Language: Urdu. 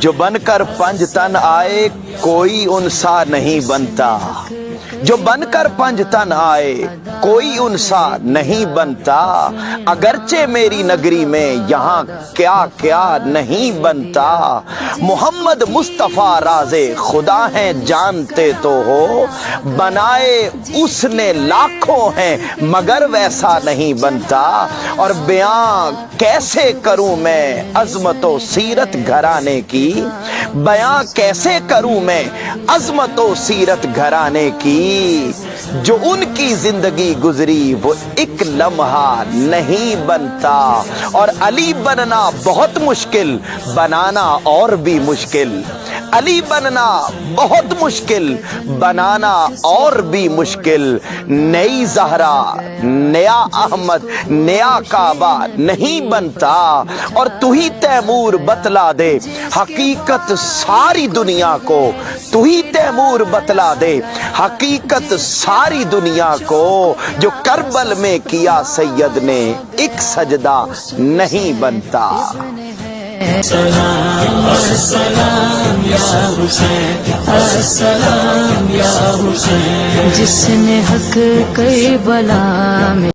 جو بن کر پنج تن آئے کوئی انسا نہیں بنتا، جو بن کر پنج تن آئے کوئی انسا نہیں بنتا، اگرچہ میری نگری میں یہاں کیا کیا نہیں بنتا۔ محمد مصطفیٰ راز خدا ہیں جانتے تو ہو، بنائے اس نے لاکھوں ہیں مگر ویسا نہیں بنتا۔ اور بیان کیسے کروں میں عظمت و سیرت گھرانے کی، بیان کیسے کروں میں عظمت و سیرت گھرانے کی، جو ان کی زندگی گزری وہ ایک لمحہ نہیں بنتا۔ اور علی بننا بہت مشکل، بنانا اور بھی مشکل، علی بننا بہت مشکل، بنانا اور بھی مشکل۔ نئی زہرا نیا احمد نیا کعبہ نہیں بنتا، اور تو ہی تیمور بتلا دے حقیقت ساری دنیا کو، تو ہی تیمور بتلا دے حقیقت ساری دنیا کو، جو کربل میں کیا سید نے ایک سجدہ نہیں بنتا۔ السلام السلام یا حسین، السلام یا حسین، جس نے حق کربلا میں